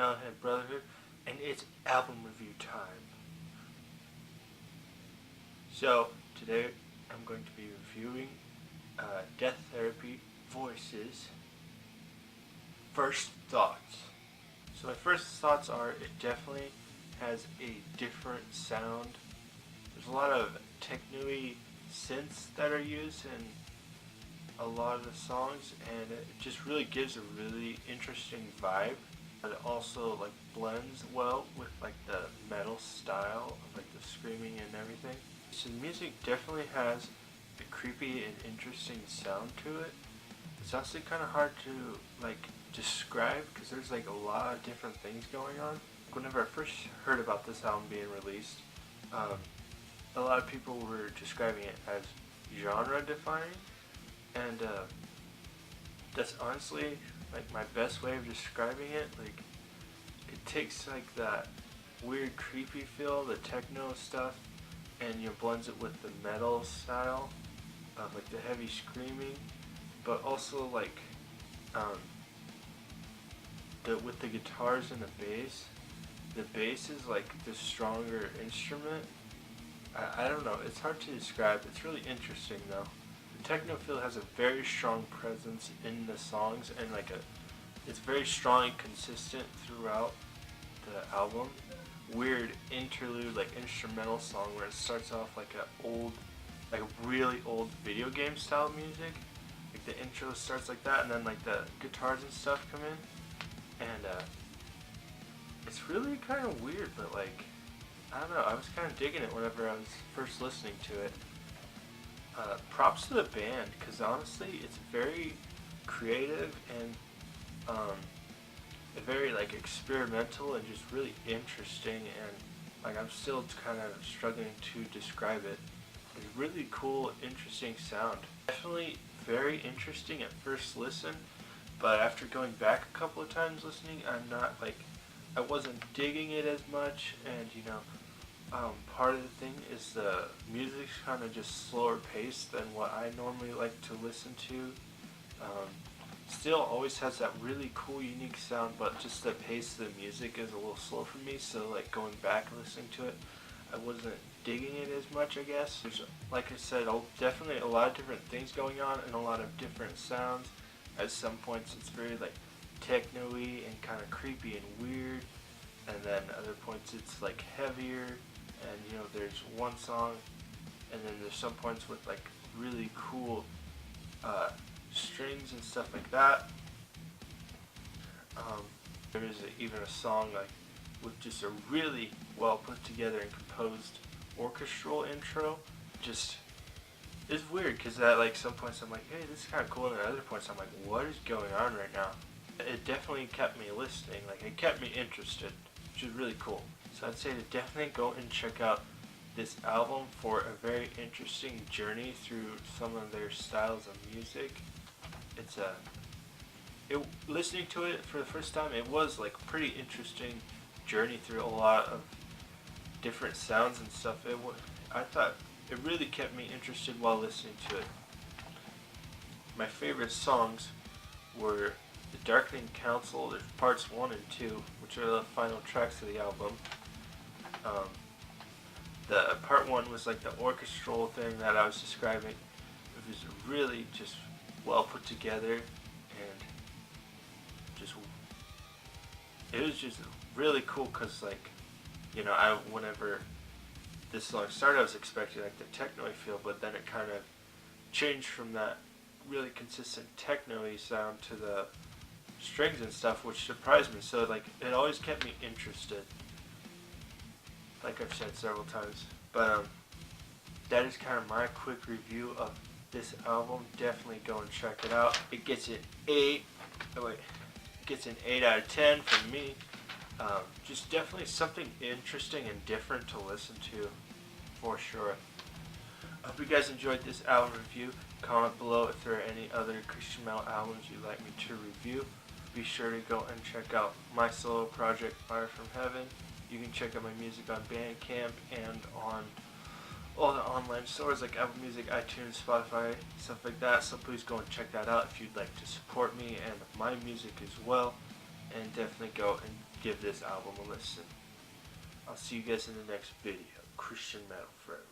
Metalhead Brotherhood, and it's album review time. So, today I'm going to be reviewing Death Therapy Voices First Thoughts. So my first thoughts are it definitely has a different sound. There's a lot of techno-y synths that are used in a lot of the songs, and it just really gives a really interesting vibe. But it also like blends well with like the metal style of like the screaming and everything. So the music definitely has a creepy and interesting sound to it. It's actually kind of hard to like describe because there's like a lot of different things going on. Whenever I first heard about this album being released, a lot of people were describing it as genre defining, and that's honestly like my best way of describing it. Like, it takes like that weird creepy feel, the techno stuff, and blends it with the metal style of like the heavy screaming, but also like with the guitars and the bass. The bass is like the stronger instrument. I don't know, it's hard to describe. It's really interesting though. The techno feel has a very strong presence in the songs, and it's very strong and consistent throughout the album. Weird interlude, like instrumental song where it starts off like a really old video game style music. Like the intro starts like that, and then like the guitars and stuff come in, and it's really kind of weird, but like I don't know, I was kind of digging it whenever I was first listening to it. Props to the band, because honestly, it's very creative and very like experimental and just really interesting, and like I'm still kind of struggling to describe it. It's really cool, interesting sound. Definitely very interesting at first listen, but after going back a couple of times listening, I wasn't digging it as much, and part of the thing is the music's kind of just slower paced than what I normally like to listen to. Still always has that really cool, unique sound, but just the pace of the music is a little slow for me, so like going back and listening to it, I wasn't digging it as much, I guess. There's, like I said, definitely a lot of different things going on and a lot of different sounds. At some points it's very like techno-y and kind of creepy and weird, and then other points it's like heavier, and there's one song, and then there's some points with like really cool strings and stuff like that. There is even a song like with just a really well put together and composed orchestral intro. Just it's weird because at like some points I'm like, hey, this is kind of cool, and at other points I'm like, what is going on right now? It definitely kept me listening. Like, it kept me interested, which is really cool. So I'd say to definitely go and check out this album for a very interesting journey through some of their styles of music. Listening to it for the first time, it was like a pretty interesting journey through a lot of different sounds and stuff. I thought it really kept me interested while listening to it. My favorite songs were The Darkening Council, there's parts 1 and 2, which are the final tracks of the album. The part 1 was like the orchestral thing that I was describing. It was really just well put together, and it was just really cool because whenever this song started, I was expecting like the techno-y feel, but then it kind of changed from that really consistent techno-y sound to the strings and stuff, which surprised me. So like it always kept me interested, like I've said several times. But that is kind of my quick review of this album. Definitely go and check it out. It gets an 8. It gets an 8 out of 10 from me. Just definitely something interesting and different to listen to, for sure. I hope you guys enjoyed this album review. Comment below if there are any other Christian metal albums you'd like me to review. Be sure to go and check out my solo project, Fire from Heaven. You can check out my music on Bandcamp and on all the online stores like Apple Music, iTunes, Spotify, stuff like that. So please go and check that out if you'd like to support me and my music as well. and definitely go and give this album a listen. I'll see you guys in the next video. Christian Metal Forever.